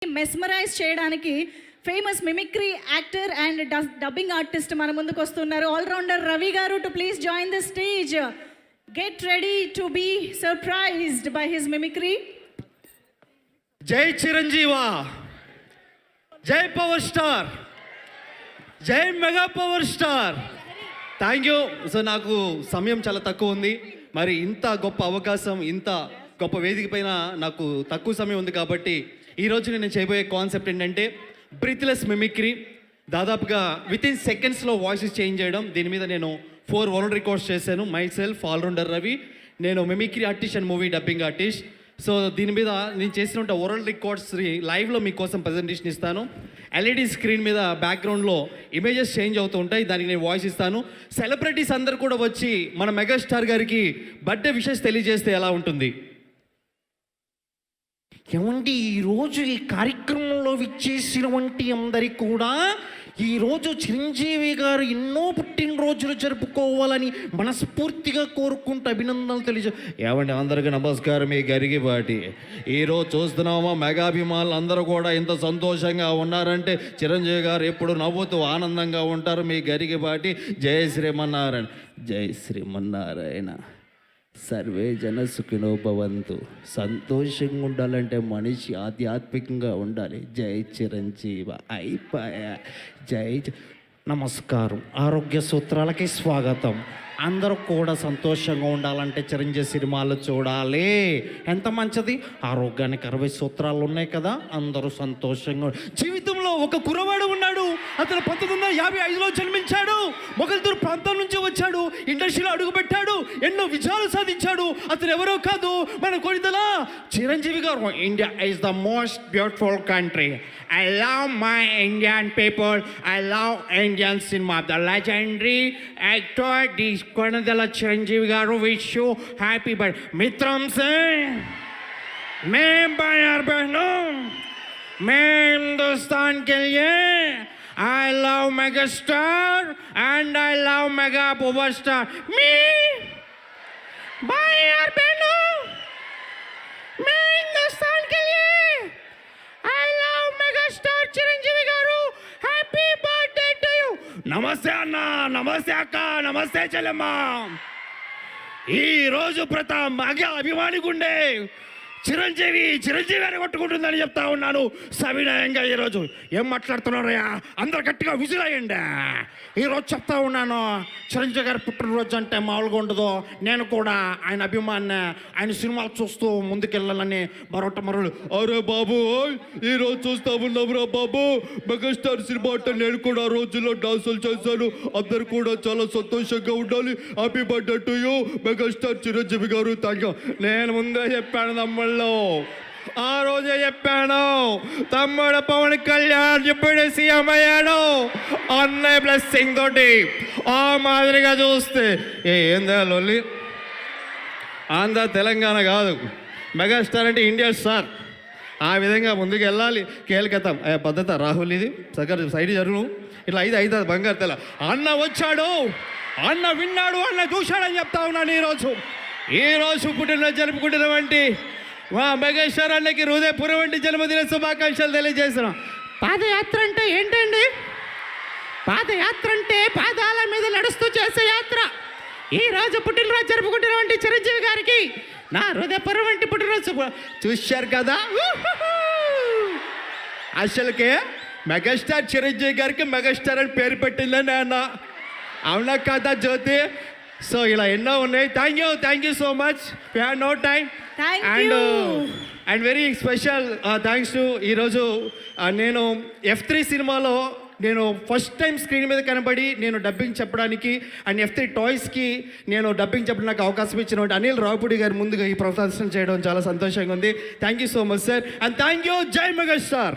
Mesmerise చేయడానికి famous mimicry actor and dubbing artist మన ముందుకు వస్తున్నారు. Allrounder Ravi garu to please join the stage. Get ready to be surprised by his mimicry. జై చిరంజీవా, జై పవర్ స్టార్, జై mega power star. Thank you. So నాకు సమయం చాలా తక్కువ ఉంది, మరి ఇంత గొప్ప అవకాశం, ఇంత గొప్ప వేదిక పైన నాకు తక్కువ సమయం ఉంది కాబట్టి ఈరోజు నేను చేయబోయే కాన్సెప్ట్ ఏంటంటే బ్రీత్లెస్ మిమిక్రీ. దాదాపుగా వితిన్ సెకండ్స్లో వాయిసెస్ చేంజ్ చేయడం. దీని మీద నేను 4 వరల్డ్ రికార్డ్స్ చేశాను. మై సెల్ఫ్ ఆల్రౌండర్ రవి, నేను mimicry artist and movie dubbing artist. So దీని మీద నేను చేసిన వరల్డ్ రికార్డ్స్ లైవ్లో మీకోసం ప్రజెంటేషన్ ఇస్తాను. ఎల్ఈడి స్క్రీన్ మీద బ్యాక్గ్రౌండ్లో ఇమేజెస్ చేంజ్ అవుతూ ఉంటాయి, దానికి నేను వాయిస్ ఇస్తాను. సెలబ్రిటీస్ అందరు కూడా వచ్చి మన మెగాస్టార్ గారికి బర్త్డే విషెస్ తెలియజేస్తే ఎలా ఉంటుంది? ఏమండి, ఈరోజు ఈ కార్యక్రమంలో విచ్చేసిన వంటి అందరికీ కూడా ఈరోజు చిరంజీవి గారు ఎన్నో పుట్టినరోజులు జరుపుకోవాలని మనస్ఫూర్తిగా కోరుకుంటూ అభినందనలు తెలియజే. ఏమండి, అందరికీ నమస్కారం. మీ గరిగిపాటి ఈరోజు చూస్తున్నామా, మెగాభిమానులు అందరూ కూడా ఇంత సంతోషంగా ఉన్నారంటే చిరంజీవి గారు ఎప్పుడు నవ్వుతూ ఆనందంగా ఉంటారు. మీ గరిగిపాటి. జై శ్రీమన్నారాయణ. జై శ్రీమన్నారాయణ. సర్వే జన సుఖినో భవంతు. సంతోషంగా ఉండాలంటే మనిషి ఆధ్యాత్మికంగా ఉండాలి. జై చిరంజీవ. అయిపోయా. నమస్కారం. ఆరోగ్య సూత్రాలకి స్వాగతం. అందరూ కూడా సంతోషంగా ఉండాలంటే చిరంజీవి సినిమాలు చూడాలి. ఎంత మంచిది. ఆరోగ్యానికి 60 సూత్రాలు ఉన్నాయి కదా. అందరూ సంతోషంగా. జీవితంలో ఒక కుర్రవాడు ఉన్నాడు. అతను 1955లో జన్మించాడు. మొగల్తూరు ప్రాంతం నుంచి వచ్చాడు. ఇండస్ట్రీలో అడుగుపెట్టాడు. ఎన్నో విజయాలు సాధించాడు. అతను ఎవరో కాదు, మన కొనిదల చిరంజీవి గారు. India is the most beautiful country. I love my Indian people. I love Indian cinema. The legendary actor Konadala Chiranjeevi garu wish you happy birthday. Mitram se main bayar behno main Hindustan ke liye I love megastar and I love mega power star. Me bayar behno main Hindustan ke liye I love megastar Chiranjeevi garu. Happy birthday to you. నమస్తే అన్న, నమస్తే అక్క, నమస్తే చెల్లెమ్మ. ఈరోజు ప్రతాప్ మగ అభిమాని గుండె చిరంజీవి అని కొట్టుకుంటుందని చెప్తా ఉన్నాను సవినయంగా. ఈరోజు ఏం మాట్లాడుతున్నారయ్యా, అందరు గట్టిగా విజిలయ్యండి. ఈరోజు చెప్తా ఉన్నాను, చిరంజీవి గారి పుట్టినరోజు అంటే మామూలుగా ఉండదు. నేను కూడా ఆయన అభిమాని, ఆయన సినిమాలు చూస్తూ ముందుకెళ్ళాలని మరొకటి అరే బాబు ఈరోజు చూస్తా ఉన్నావురా బాబు, మెగాస్టార్ సినిమా అంటే నేను కూడా ఆ రోజుల్లో డాన్సులు చేశాను. అందరు కూడా చాలా సంతోషంగా ఉండాలి. Happy birthday to you megastar Chiranjeevi garu. Thank you. నేను ముందే చెప్పాను తమ్ముళ్ళు, ఆ రోజే చెప్పాను, తమ్ముడు పవన్ కళ్యాణ్ ఇప్పుడు సీఎం అయ్యాడు అన్నయ్య బ్లెస్సింగ్ తోటి. ఆ మాదిరిగా చూస్తే ఏందా లొల్లి. ఆంధ్ర తెలంగాణ కాదు, మెగాస్టార్ అంటే ఇండియా స్టార్. ఆ విధంగా ముందుకు వెళ్ళాలి. కేల్కతాం పద్ధత రాహుల్, ఇది సగర్ సైడ్ జరుగు. ఇట్లా అవుతుంది బంగారు తెల. అన్న వచ్చాడు, అన్న విన్నాడు, అన్న చూశాడని చెప్తా ఉన్నాను. ఈరోజు పుట్టినరోజు జరుపుకుంటున్నటువంటి మా మెగాస్టార్ అన్నకి హృదయపూర్వక జన్మదిన శుభాకాంక్షలు తెలియజేస్తున్నాం. పాదయాత్ర అంటే ఏంటండి? పాదయాత్ర అంటే పాదాల మీద నడుస్తూ చేసే యాత్ర. ఈరోజు పుట్టినరోజు జరుపుకుంటున్నటువంటి చిరంజీవి గారికి నా హృదయపూర్వక పుట్టినరోజు. చూశారు కదా, అసలుకే మెగాస్టార్ చిరంజీవి గారికి మెగాస్టార్ అని పేరు పెట్టిందని అన్న. అవునా కదా జ్యోతి? సో ఇలా ఎన్నో ఉన్నాయి. Thank you so much. We have no time. And very special thanks to ఈరోజు నేను F3 సినిమాలో నేను ఫస్ట్ టైం స్క్రీన్ మీద కనబడి నేను డబ్బింగ్ చెప్పడానికి అండ్ F3 టాయ్స్కి నేను డబ్బింగ్ చెప్పడానికి నాకు అవకాశం ఇచ్చినటువంటి అనిల్ రావుపూడి గారి ముందుగా ఈ ప్రదర్శన చేయడం చాలా సంతోషంగా ఉంది. Thank you so much sir. And thank you. జై మెగాస్టార్.